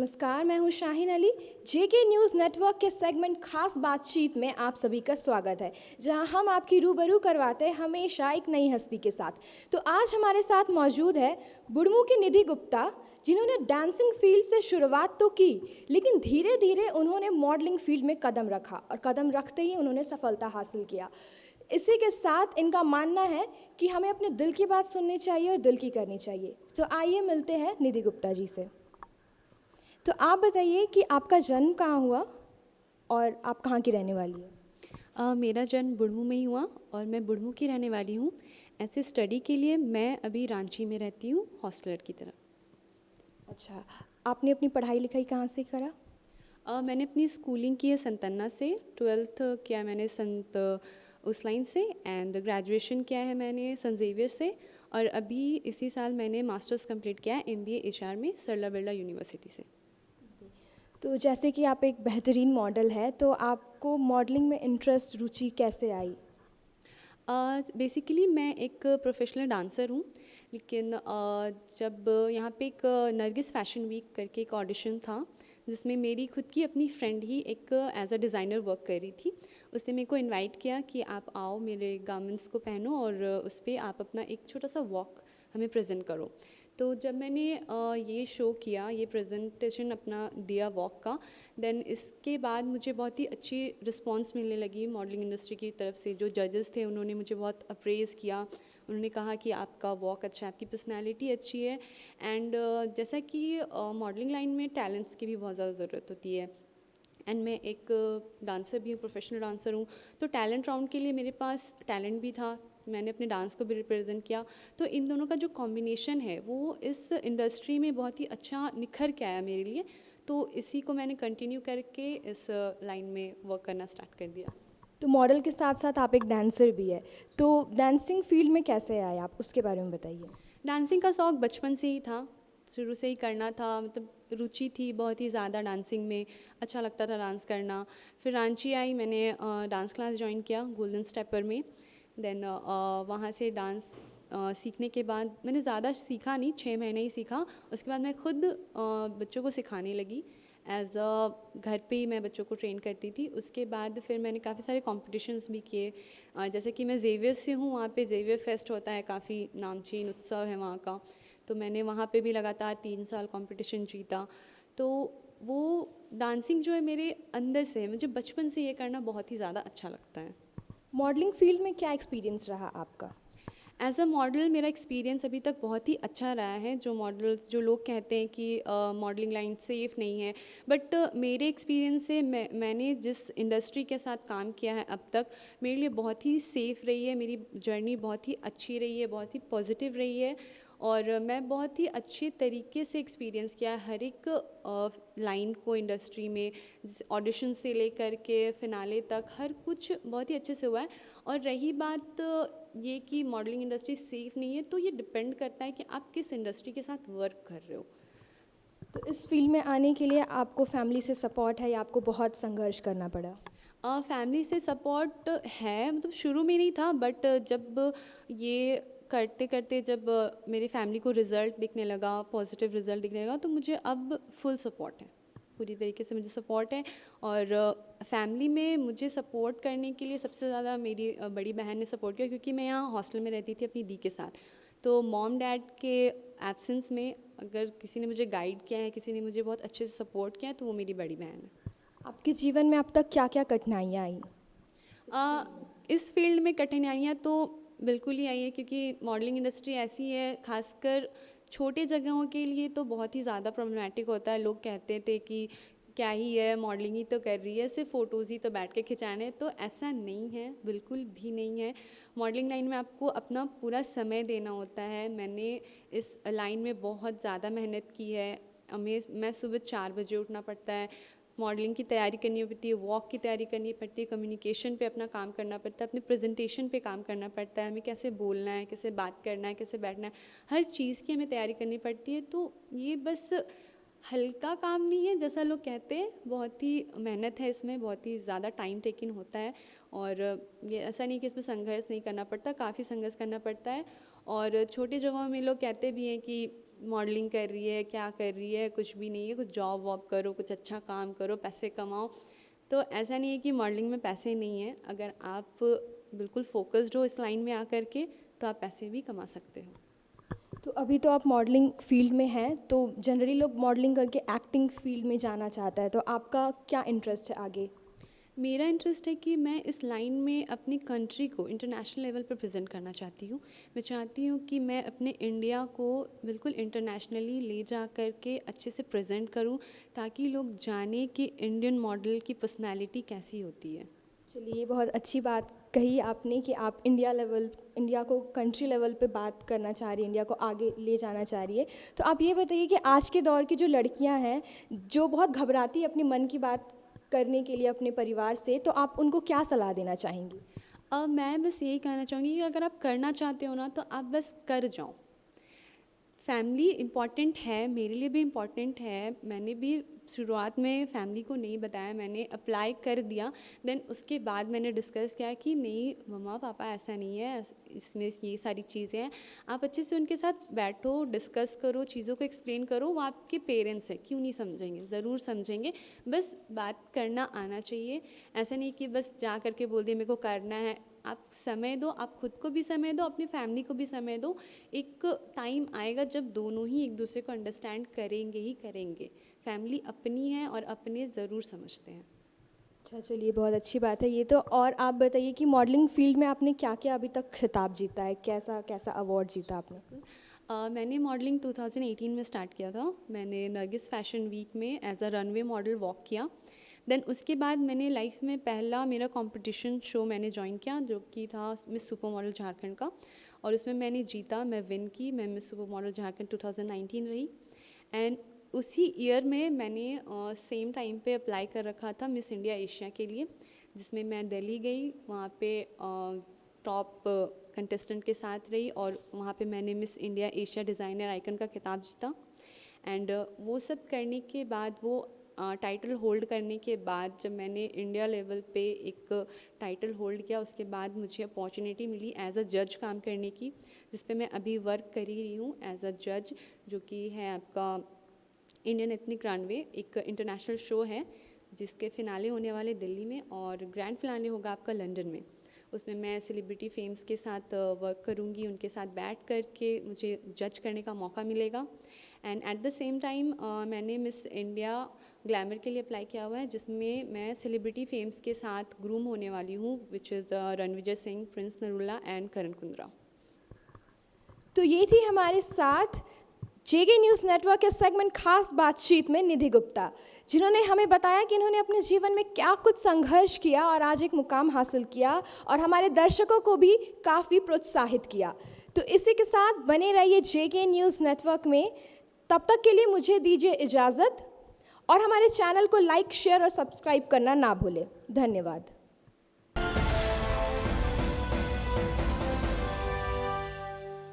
नमस्कार, मैं हूं शाहीन अली। जेके न्यूज़ नेटवर्क के सेगमेंट खास बातचीत में आप सभी का स्वागत है, जहां हम आपकी रूबरू करवाते हैं हमेशा एक नई हस्ती के साथ। तो आज हमारे साथ मौजूद है बुढ़मू की निधि गुप्ता, जिन्होंने डांसिंग फील्ड से शुरुआत तो की, लेकिन धीरे धीरे उन्होंने मॉडलिंग फील्ड में कदम रखा और कदम रखते ही उन्होंने सफलता हासिल किया। इसी के साथ इनका मानना है कि हमें अपने दिल की बात सुननी चाहिए और दिल की करनी चाहिए। तो आइए मिलते हैं निधि गुप्ता जी से। तो आप बताइए कि आपका जन्म कहाँ हुआ और आप कहाँ की रहने वाली हैं? मेरा जन्म बुढ़मू में ही हुआ और मैं बुढ़मू की रहने वाली हूँ। ऐसे स्टडी के लिए मैं अभी रांची में रहती हूँ, हॉस्टलर की तरह। अच्छा, आपने अपनी पढ़ाई लिखाई कहाँ से करा? मैंने अपनी स्कूलिंग की है संतन्ना से, 12th किया है मैंने संत उस लाइन से, एंड ग्रेजुएशन किया है मैंने संत जेवियर से, और अभी इसी साल मैंने मास्टर्स कंप्लीट किया है MBA HR में सरला बिरला यूनिवर्सिटी से। तो जैसे कि आप एक बेहतरीन मॉडल है, तो आपको मॉडलिंग में इंटरेस्ट, रुचि कैसे आई? बेसिकली मैं एक प्रोफेशनल डांसर हूँ, लेकिन जब यहाँ पे एक नरगिस फैशन वीक करके एक ऑडिशन था, जिसमें मेरी खुद की अपनी फ्रेंड ही एक एज अ डिज़ाइनर वर्क कर रही थी। उसने मेरे को इनवाइट किया कि आप आओ मेरे गारमेंट्स को पहनो और उस पर आप अपना एक छोटा सा वॉक हमें प्रेजेंट करो। तो जब मैंने ये शो किया, ये प्रेजेंटेशन अपना दिया वॉक का, देन इसके बाद मुझे बहुत ही अच्छी रिस्पांस मिलने लगी मॉडलिंग इंडस्ट्री की तरफ से। जो जजेस थे उन्होंने मुझे बहुत अप्रेज़ किया, उन्होंने कहा कि आपका वॉक अच्छा है, आपकी पर्सनैलिटी अच्छी है, एंड जैसा कि मॉडलिंग लाइन में टैलेंट्स की भी बहुत ज़्यादा ज़रूरत होती है, एंड मैं एक डांसर भी हूँ, प्रोफेशनल डांसर हूँ, तो टैलेंट राउंड के लिए मेरे पास टैलेंट भी था, मैंने अपने डांस को भी रिप्रेजेंट किया। तो इन दोनों का जो कॉम्बिनेशन है वो इस इंडस्ट्री में बहुत ही अच्छा निखर के आया मेरे लिए, तो इसी को मैंने कंटिन्यू करके इस लाइन में वर्क करना स्टार्ट कर दिया। तो मॉडल के साथ साथ आप एक डांसर भी है, तो डांसिंग फील्ड में कैसे आए आप, उसके बारे में बताइए। डांसिंग का शौक़ बचपन से ही था, शुरू से ही करना था, मतलब रुचि थी बहुत ही ज़्यादा डांसिंग में, अच्छा लगता था डांस करना। फिर रांची आई, मैंने डांस क्लास ज्वाइन किया गोल्डन स्टेपर में। देन वहाँ से डांस सीखने के बाद मैंने ज़्यादा सीखा नहीं, 6 महीने ही सीखा। उसके बाद मैं खुद बच्चों को सिखाने लगी, एज अ घर पे ही मैं बच्चों को ट्रेन करती थी। उसके बाद फिर मैंने काफ़ी सारे कॉम्पिटिशन्स भी किए, जैसे कि मैं जेवियर से हूँ, वहाँ पे जेवियर फेस्ट होता है, काफ़ी नामचीन उत्सव है वहाँ का, तो मैंने वहाँ पे भी लगातार 3 साल कंपटीशन जीता। तो वो डांसिंग जो है मेरे अंदर से है, मुझे बचपन से ये करना बहुत ही ज़्यादा अच्छा लगता है। मॉडलिंग फील्ड में क्या एक्सपीरियंस रहा आपका? एज अ मॉडल मेरा एक्सपीरियंस अभी तक बहुत ही अच्छा रहा है। जो लोग कहते हैं कि मॉडलिंग लाइन सेफ़ नहीं है, बट मेरे एक्सपीरियंस से मैंने जिस इंडस्ट्री के साथ काम किया है अब तक, मेरे लिए बहुत ही सेफ़ रही है, मेरी जर्नी बहुत ही अच्छी रही है, बहुत ही पॉजिटिव रही है, और मैं बहुत ही अच्छे तरीके से एक्सपीरियंस किया है हर एक लाइन को इंडस्ट्री में, ऑडिशन से लेकर के फिनाले तक हर कुछ बहुत ही अच्छे से हुआ है। और रही बात ये कि मॉडलिंग इंडस्ट्री सेफ़ नहीं है, तो ये डिपेंड करता है कि आप किस इंडस्ट्री के साथ वर्क कर रहे हो। तो इस फील्ड में आने के लिए आपको फैमिली से सपोर्ट है या आपको बहुत संघर्ष करना पड़ा? फैमिली से सपोर्ट है, मतलब शुरू में नहीं था, बट जब ये करते करते जब मेरी फैमिली को रिज़ल्ट दिखने लगा, पॉजिटिव रिज़ल्ट दिखने लगा, तो मुझे अब फुल सपोर्ट है, पूरी तरीके से मुझे सपोर्ट है। और फैमिली में मुझे सपोर्ट करने के लिए सबसे ज़्यादा मेरी बड़ी बहन ने सपोर्ट किया, क्योंकि मैं यहाँ हॉस्टल में रहती थी अपनी दी के साथ। तो मॉम डैड के एब्सेंस में अगर किसी ने मुझे गाइड किया है, किसी ने मुझे बहुत अच्छे से सपोर्ट किया है, तो वो मेरी बड़ी बहन है। आपके जीवन में अब तक क्या क्या कठिनाइयाँ आई? इस फील्ड में कठिनाइयाँ तो बिल्कुल ही आई है, क्योंकि मॉडलिंग इंडस्ट्री ऐसी है, खासकर छोटे जगहों के लिए तो बहुत ही ज़्यादा प्रॉब्लमेटिक होता है। लोग कहते थे कि क्या ही है, मॉडलिंग ही तो कर रही है, सिर्फ फ़ोटोज़ ही तो बैठ के खिंचाने, तो ऐसा नहीं है, बिल्कुल भी नहीं है। मॉडलिंग लाइन में आपको अपना पूरा समय देना होता है। मैंने इस लाइन में बहुत ज़्यादा मेहनत की है। मैं सुबह 4 बजे उठना पड़ता है, मॉडलिंग की तैयारी करनी पड़ती है, वॉक की तैयारी करनी पड़ती है, कम्युनिकेशन पे अपना काम करना पड़ता है, अपने प्रेजेंटेशन पे काम करना पड़ता है, हमें कैसे बोलना है, कैसे बात करना है, कैसे बैठना है, हर चीज़ की हमें तैयारी करनी पड़ती है। तो ये बस हल्का काम नहीं है जैसा लोग कहते हैं, बहुत ही मेहनत है इसमें, बहुत ही ज़्यादा टाइम टेकिंग होता है। और ये ऐसा नहीं कि इसमें संघर्ष नहीं करना पड़ता, काफ़ी संघर्ष करना पड़ता है। और छोटी जगहों में लोग कहते भी हैं कि मॉडलिंग कर रही है, क्या कर रही है, कुछ भी नहीं है, कुछ जॉब वॉब करो, कुछ अच्छा काम करो, पैसे कमाओ। तो ऐसा नहीं है कि मॉडलिंग में पैसे नहीं है, अगर आप बिल्कुल फोकस्ड हो इस लाइन में आकर के तो आप पैसे भी कमा सकते हो। तो अभी तो आप मॉडलिंग फील्ड में हैं, तो जनरली लोग मॉडलिंग करके एक्टिंग फील्ड में जाना चाहता है, तो आपका क्या इंटरेस्ट है आगे? मेरा इंटरेस्ट है कि मैं इस लाइन में अपनी कंट्री को इंटरनेशनल लेवल पर प्रेजेंट करना चाहती हूँ। मैं चाहती हूँ कि मैं अपने इंडिया को बिल्कुल इंटरनेशनली ले जा कर के अच्छे से प्रेजेंट करूँ, ताकि लोग जाने कि इंडियन मॉडल की पर्सनैलिटी कैसी होती है। चलिए, ये बहुत अच्छी बात कही आपने कि आप इंडिया को कंट्री लेवल पे बात करना चाह रही है, इंडिया को आगे ले जाना चाह रही है। तो आप ये बताइए कि आज के दौर की जो लड़कियां हैं, जो बहुत घबराती है अपने मन की बात करने के लिए अपने परिवार से, तो आप उनको क्या सलाह देना चाहेंगी? मैं बस यही कहना चाहूँगी कि अगर आप करना चाहते हो ना तो आप बस कर जाओ। फैमिली इम्पॉर्टेंट है, मेरे लिए भी इम्पॉर्टेंट है। मैंने भी शुरुआत में फैमिली को नहीं बताया, मैंने अप्लाई कर दिया। देन उसके बाद मैंने डिस्कस किया कि नहीं मम्मा पापा ऐसा नहीं है, इसमें ये सारी चीज़ें हैं। आप अच्छे से उनके साथ बैठो, डिस्कस करो, चीज़ों को एक्सप्लेन करो। वो आपके पेरेंट्स हैं, क्यों नहीं समझेंगे, ज़रूर समझेंगे। बस बात करना आना चाहिए। ऐसा नहीं कि बस जा कर के बोल दिए मेरे को करना है। आप समय दो, आप खुद को भी समय दो, अपनी फैमिली को भी समय दो। एक टाइम आएगा जब दोनों ही एक दूसरे को अंडरस्टैंड करेंगे ही करेंगे। फैमिली अपनी है और अपने ज़रूर समझते हैं। अच्छा, चलिए, बहुत अच्छी बात है ये तो। और आप बताइए कि मॉडलिंग फील्ड में आपने क्या क्या अभी तक खिताब जीता है, कैसा कैसा अवार्ड जीता आपने? मैंने मॉडलिंग 2018 में स्टार्ट किया था। मैंने नरगिस फैशन वीक में as a runway model walk किया। देन उसके बाद मैंने लाइफ में पहला मेरा कंपटीशन शो मैंने ज्वाइन किया, जो कि था मिस सुपर मॉडल झारखंड का, और उसमें मैंने जीता, मैं विन की। मैं मिस सुपर मॉडल झारखंड 2019 रही। एंड उसी ईयर में मैंने सेम टाइम पे अप्लाई कर रखा था मिस इंडिया एशिया के लिए, जिसमें मैं दिल्ली गई, वहाँ पे टॉप कंटेस्टेंट के साथ रही, और वहाँ पे मैंने miss India Asia designer icon का खिताब जीता। एंड वो सब करने के बाद, वो टाइटल होल्ड करने के बाद, जब मैंने इंडिया लेवल पे एक टाइटल होल्ड किया, उसके बाद मुझे अपॉर्चुनिटी मिली एज अ जज काम करने की, जिस पे मैं अभी वर्क कर ही रही हूँ एज अ जज, जो कि है आपका इंडियन एथनिक रनवे, एक इंटरनेशनल शो है जिसके फिनाले होने वाले दिल्ली में और ग्रैंड फिनाले होगा आपका लंदन में। उसमें मैं सेलिब्रिटी फेम्स के साथ वर्क करूँगी, उनके साथ बैठ कर के मुझे जज करने का मौका मिलेगा। And at the same time मैंने मिस इंडिया ग्लैमर के लिए अप्लाई किया हुआ है, जिसमें मैं सेलिब्रिटी फेम्स के साथ ग्रूम होने वाली हूँ, which is Ranvijay Singh, Prince Narula and Karan Kundra. तो ये थी हमारे साथ जेके न्यूज़ नेटवर्क के सेगमेंट खास बातचीत में निधि गुप्ता, जिन्होंने हमें बताया कि इन्होंने अपने जीवन में क्या कुछ संघर्ष किया और आज एक मुकाम हासिल किया, और हमारे दर्शकों को भी काफ़ी प्रोत्साहित किया। तो इसी के साथ बने रहिए जेके न्यूज़ नेटवर्क में। तब तक के लिए मुझे दीजिए इजाज़त, और हमारे चैनल को लाइक, शेयर और सब्सक्राइब करना ना भूलें। धन्यवाद।